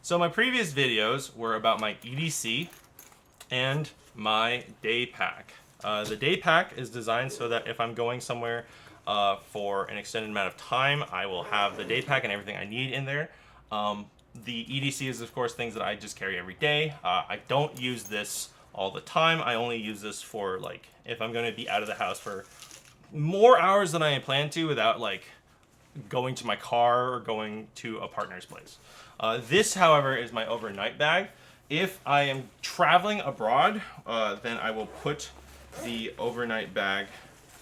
So my previous videos were about my EDC and my day pack. The day pack is designed so that if I'm going somewhere for an extended amount of time, I will have the day pack and everything I need in there. The EDC is, of course, things that I just carry every day. I don't use this all the time. I only use this for, like, if I'm going to be out of the house for more hours than I had planned to without, like, going to my car or going to a partner's place. This, however, is my overnight bag. If I am traveling abroad, then I will put the overnight bag.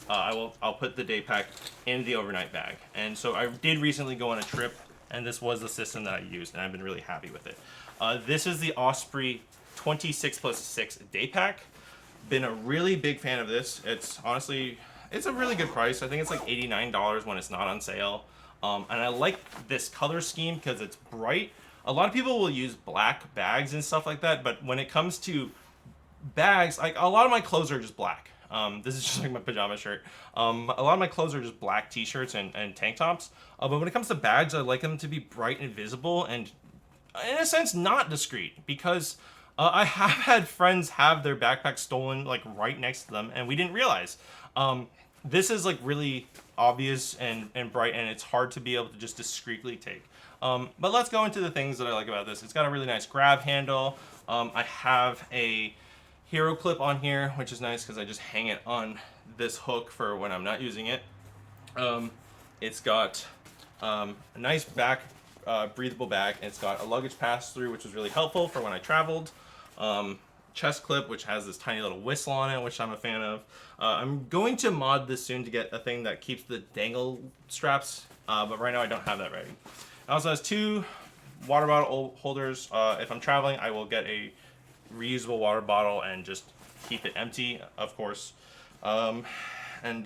I'll put the day pack in the overnight bag. And so I did recently go on a trip, and this was the system that I used, and I've been really happy with it. This is the Osprey 26+6 day pack. Been a really big fan of this. It's honestly, it's a really good price. I think it's like $89 when it's not on sale. And I like this color scheme because it's bright. A lot of people will use black bags and stuff like that, but when it comes to bags, like a lot of my clothes are just black. This is just like my pajama shirt. A lot of my clothes are just black t-shirts and tank tops. But when it comes to bags, I like them to be bright and visible and, in a sense, not discreet, because I have had friends have their backpack stolen like right next to them, and we didn't realize. This is like really obvious and bright, and it's hard to be able to just discreetly take. But let's go into the things that I like about this. It's got a really nice grab handle. I have a Heroclip on here, which is nice because I just hang it on this hook for when I'm not using it. It's got a nice back breathable bag. It's got a luggage pass-through, which was really helpful for when I traveled. Chest clip, which has this tiny little whistle on it, which I'm a fan of. I'm going to mod this soon to get a thing that keeps the dangle straps, but right now I don't have that ready. It also has two water bottle holders. If I'm traveling, I will get a reusable water bottle and just keep it empty, of course. And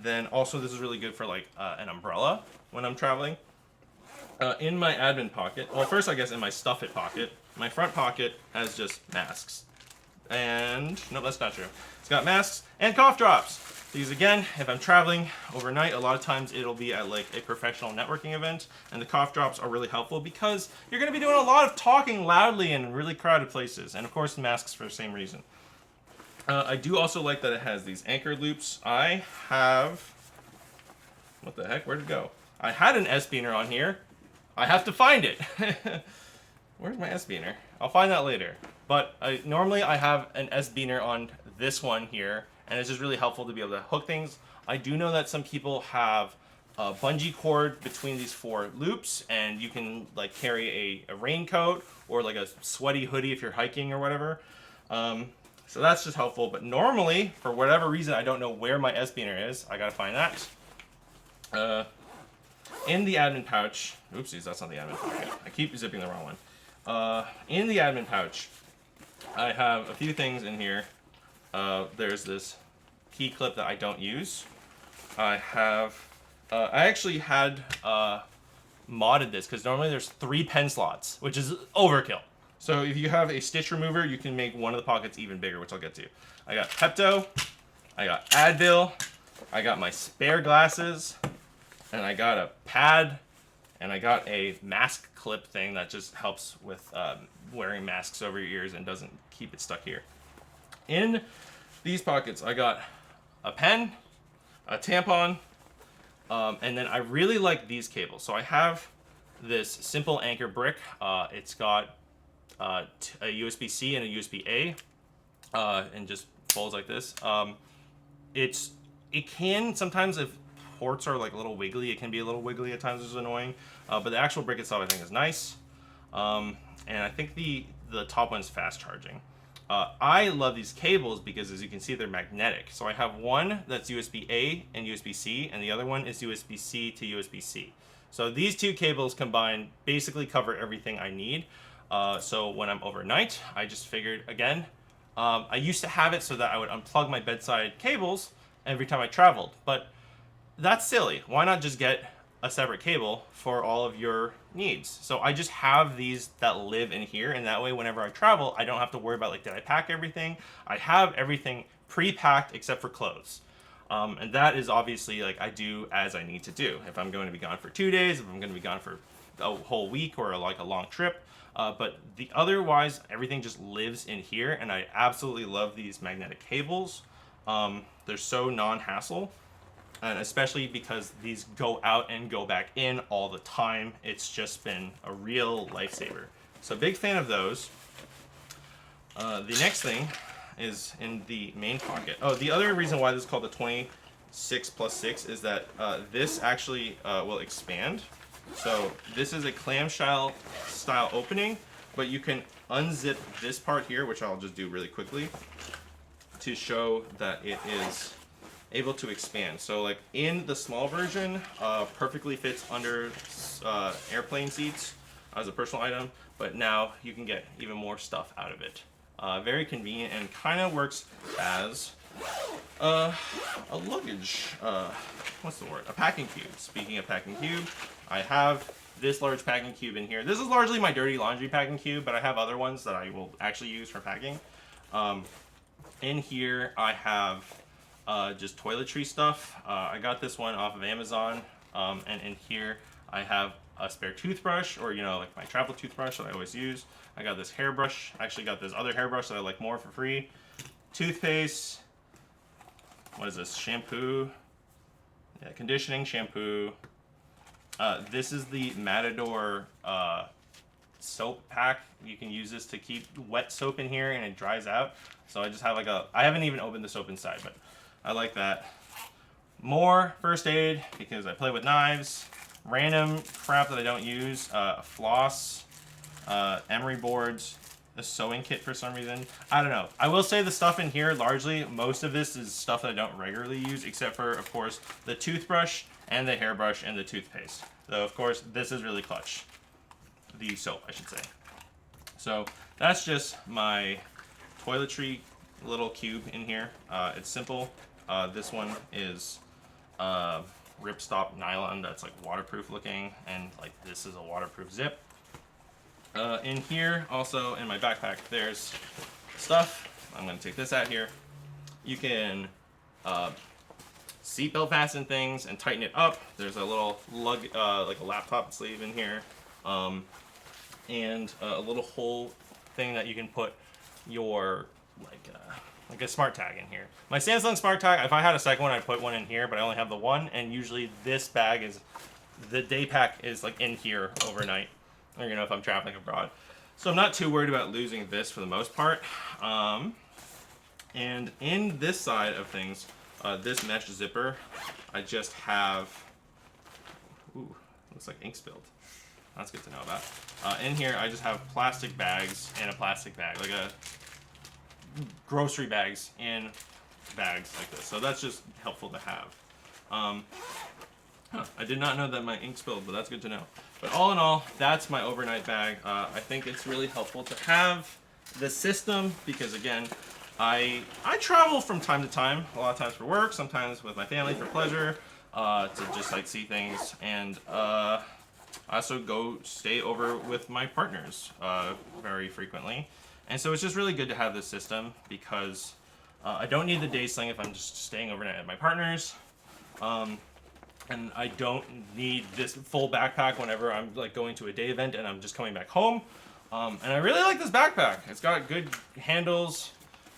then also this is really good for like an umbrella when I'm traveling. In my admin pocket, well, first I guess in my stuff it pocket, my front pocket has just masks. And no, that's not true. It's got masks and cough drops. These, again, if I'm traveling overnight, a lot of times it'll be at like a professional networking event, and the cough drops are really helpful because you're going to be doing a lot of talking loudly in really crowded places, and of course the masks for the same reason. I do also like that it has these Anker loops. I have, what the heck, where'd it go? I had an S-beaner on here. I have to find it. Where's my S-beaner? I'll find that later. But normally I have an S-beaner on this one here, and it's just really helpful to be able to hook things. I do know that some people have a bungee cord between these four loops, and you can like carry a raincoat or like a sweaty hoodie if you're hiking or whatever. So that's just helpful. But normally, for whatever reason, I don't know where my S-beaner is. I gotta find that. In the admin pouch, oopsies, that's not the admin pocket. I keep zipping the wrong one. In the admin pouch, I have a few things in here. There's this key clip that I don't use. I have, I actually had modded this because normally there's 3 pen slots, which is overkill. So if you have a stitch remover, you can make one of the pockets even bigger, which I'll get to. I got Pepto, I got Advil, I got my spare glasses, and I got a pad, and I got a mask clip thing that just helps with wearing masks over your ears and doesn't keep it stuck here. In these pockets, I got a pen, a tampon, and then I really like these cables. So I have this simple Anker brick. It's got a USB-C and a USB-A, and just folds like this. It can sometimes, if ports are like a little wiggly, it can be a little wiggly at times, which is annoying. But the actual brick itself, I think, is nice. And I think the top one's fast charging. I love these cables because, as you can see, they're magnetic. So I have one that's USB-A and USB-C, and the other one is USB-C to USB-C. So these two cables combined basically cover everything I need. So when I'm overnight, I just figured, again, I used to have it so that I would unplug my bedside cables every time I traveled. But that's silly. Why not just get a separate cable for all of your needs? So I just have these that live in here, and that way whenever I travel, I don't have to worry about, like, did I pack everything? I have everything pre-packed except for clothes. And that is obviously, like, I do as I need to do. If I'm going to be gone for 2 days, if I'm going to be gone for a whole week or like a long trip, But the otherwise, everything just lives in here, and I absolutely love these magnetic cables. They're so non-hassle, and especially because these go out and go back in all the time. It's just been a real lifesaver. So big fan of those. The next thing is in the main pocket. Oh, the other reason why this is called the 26+6 is that this actually will expand. So this is a clamshell style opening, but you can unzip this part here, which I'll just do really quickly to show that it is able to expand. So like in the small version, perfectly fits under airplane seats as a personal item, but now you can get even more stuff out of it. Very convenient and kind of works as a luggage, what's the word? A packing cube. Speaking of packing cube, I have this large packing cube in here. This is largely my dirty laundry packing cube, but I have other ones that I will actually use for packing. In here I have just toiletry stuff. I got this one off of Amazon, and in here I have a spare toothbrush, or like my travel toothbrush that I always use. I got this hairbrush. I actually got this other hairbrush that I like more for free. Toothpaste. What is this? Shampoo. Yeah, conditioning shampoo. This is the Matador soap pack. You can use this to keep wet soap in here and it dries out. So I just have I haven't even opened the soap inside, but I like that. More first aid because I play with knives. Random crap that I don't use. Floss, emery boards, a sewing kit for some reason. I don't know. I will say the stuff in here, largely, most of this is stuff that I don't regularly use, except for, of course, the toothbrush and the hairbrush and the toothpaste. Though, of course, this is really clutch. The soap, I should say. So that's just my toiletry little cube in here. It's simple. This one is ripstop nylon that's like waterproof looking, and like this is a waterproof zip. In here, also in my backpack, there's stuff. I'm going to take this out here. You can seatbelt fasten things and tighten it up. There's a little lug, like a laptop sleeve in here, and a little hole thing that you can put your like a smart tag in here. My Samsung smart tag, if I had a second one, I'd put one in here, but I only have the one, and usually this bag is, the day pack is like in here overnight, or if I'm traveling abroad. So I'm not too worried about losing this for the most part. And in this side of things, this mesh zipper, I just have, ooh, looks like ink spilled. That's good to know about. In here, I just have plastic bags and a plastic bag, like a grocery bags in bags like this. So that's just helpful to have. I did not know that my ink spilled, but that's good to know. But all in all, that's my overnight bag. I think it's really helpful to have the system because, again, I travel from time to time, a lot of times for work, sometimes with my family for pleasure, to just like see things, and I also go stay over with my partners very frequently. And so it's just really good to have this system because I don't need the day sling if I'm just staying overnight at my partner's. And I don't need this full backpack whenever I'm like going to a day event and I'm just coming back home. And I really like this backpack. It's got good handles.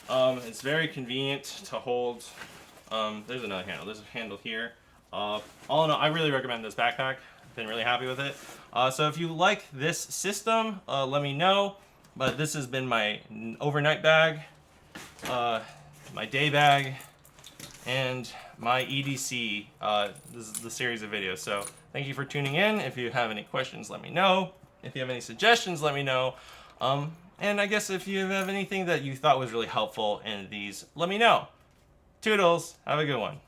It's very convenient to hold. There's another handle. There's a handle here. All in all, I really recommend this backpack. I've been really happy with it. So if you like this system, let me know. But this has been my overnight bag, my day bag, and my EDC. This is the series of videos. So thank you for tuning in. If you have any questions, let me know. If you have any suggestions, let me know. And I guess if you have anything that you thought was really helpful in these, let me know. Toodles. Have a good one.